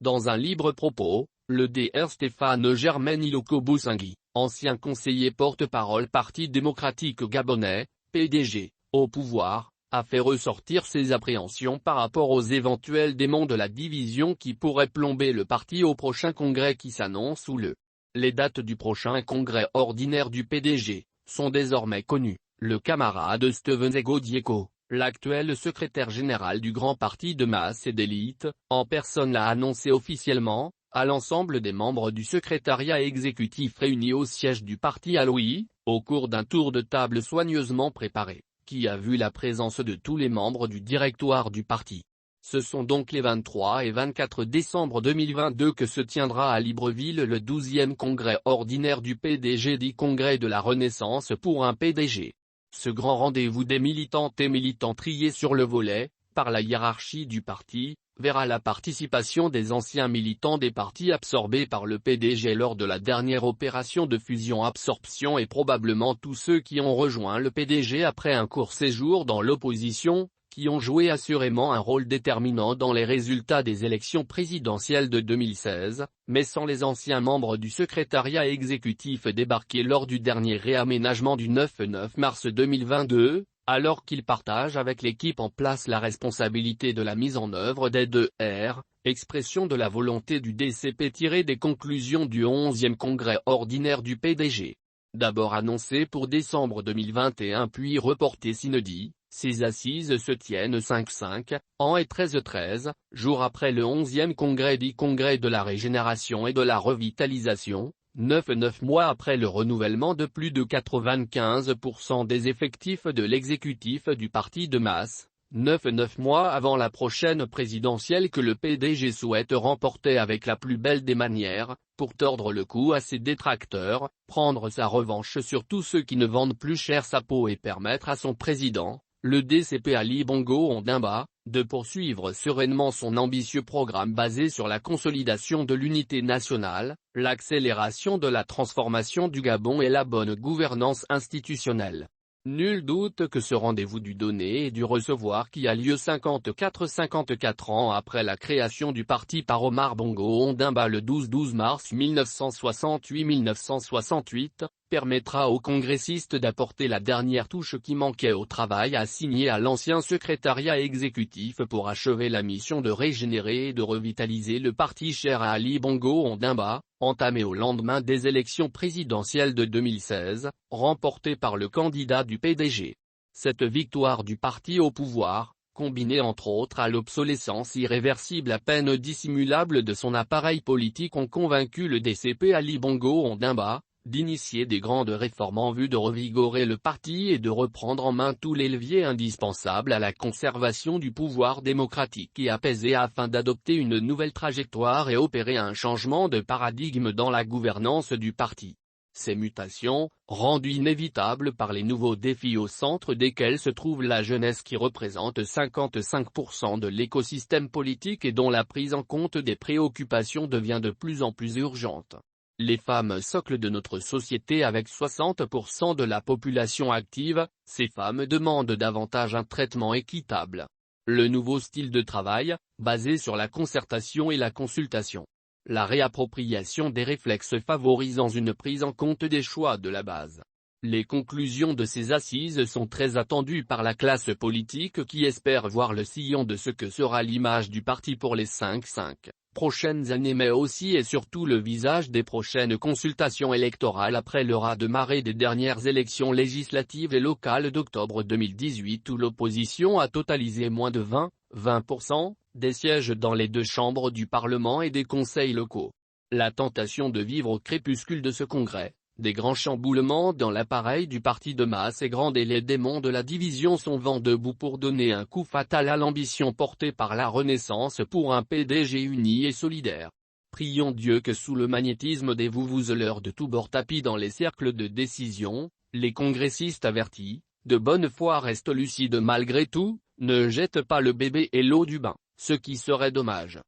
Dans un libre propos, le Dr Stéphane Germain Iloko Boussingui, ancien conseiller porte-parole Parti démocratique gabonais, PDG, au pouvoir, a fait ressortir ses appréhensions par rapport aux éventuels démons de la division qui pourraient plomber le parti au prochain congrès qui s'annonce sous le. Les dates du prochain congrès ordinaire du PDG sont désormais connues. Le camarade Steven Ego Dieko, l'actuel secrétaire général du grand parti de masse et d'élite, en personne l'a annoncé officiellement, à l'ensemble des membres du secrétariat exécutif réunis au siège du parti à Louis, au cours d'un tour de table soigneusement préparé, qui a vu la présence de tous les membres du directoire du parti. Ce sont donc les 23 et 24 décembre 2022 que se tiendra à Libreville le 12e congrès ordinaire du PDG dit Congrès de la Renaissance pour un PDG. Ce grand rendez-vous des militantes et militants triés sur le volet, par la hiérarchie du parti, verra la participation des anciens militants des partis absorbés par le PDG lors de la dernière opération de fusion-absorption et probablement tous ceux qui ont rejoint le PDG après un court séjour dans l'opposition, qui ont joué assurément un rôle déterminant dans les résultats des élections présidentielles de 2016, mais sans les anciens membres du secrétariat exécutif débarqués lors du dernier réaménagement du 9 mars 2022, alors qu'ils partagent avec l'équipe en place la responsabilité de la mise en œuvre des 2R, expression de la volonté du DCP tirée des conclusions du 11e congrès ordinaire du PDG. D'abord annoncé pour décembre 2021 puis reporté synodie. Ces assises se tiennent 5 ans et 13 jours après le 11e congrès dit Congrès de la régénération et de la revitalisation, 9 mois après le renouvellement de plus de 95% des effectifs de l'exécutif du parti de masse, 9 mois avant la prochaine présidentielle que le PDG souhaite remporter avec la plus belle des manières, pour tordre le cou à ses détracteurs, prendre sa revanche sur tous ceux qui ne vendent plus cher sa peau et permettre à son président, le DCP Ali Bongo Ondimba, de poursuivre sereinement son ambitieux programme basé sur la consolidation de l'unité nationale, l'accélération de la transformation du Gabon et la bonne gouvernance institutionnelle. Nul doute que ce rendez-vous du donner et du recevoir qui a lieu 54 ans après la création du parti par Omar Bongo Ondimba le 12 mars 1968, permettra aux congressistes d'apporter la dernière touche qui manquait au travail assigné à l'ancien secrétariat exécutif pour achever la mission de régénérer et de revitaliser le parti cher à Ali Bongo Ondimba, entamé au lendemain des élections présidentielles de 2016, remportées par le candidat du PDG. Cette victoire du parti au pouvoir, combinée entre autres à l'obsolescence irréversible à peine dissimulable de son appareil politique ont convaincu le DCP Ali Bongo Ondimba, d'initier des grandes réformes en vue de revigorer le parti et de reprendre en main tous les leviers indispensables à la conservation du pouvoir démocratique et apaisé afin d'adopter une nouvelle trajectoire et opérer un changement de paradigme dans la gouvernance du parti. Ces mutations, rendues inévitables par les nouveaux défis au centre desquels se trouve la jeunesse qui représente 55% de l'écosystème politique et dont la prise en compte des préoccupations devient de plus en plus urgente. Les femmes socle de notre société avec 60% de la population active, ces femmes demandent davantage un traitement équitable. Le nouveau style de travail, basé sur la concertation et la consultation. La réappropriation des réflexes favorisant une prise en compte des choix de la base. Les conclusions de ces assises sont très attendues par la classe politique qui espère voir le sillon de ce que sera l'image du parti pour les 5 prochaines années mais aussi et surtout le visage des prochaines consultations électorales après le raz-de-marée des dernières élections législatives et locales d'octobre 2018 où l'opposition a totalisé moins de 20% des sièges dans les deux chambres du Parlement et des conseils locaux. La tentation de vivre au crépuscule de ce congrès, des grands chamboulements dans l'appareil du parti de masse est grande et les démons de la division sont vent debout pour donner un coup fatal à l'ambition portée par la Renaissance pour un PDG uni et solidaire. Prions Dieu que sous le magnétisme des vouvouzleurs de tous bords tapis dans les cercles de décision, les congressistes avertis, de bonne foi restent lucides malgré tout, ne jettent pas le bébé et l'eau du bain, ce qui serait dommage.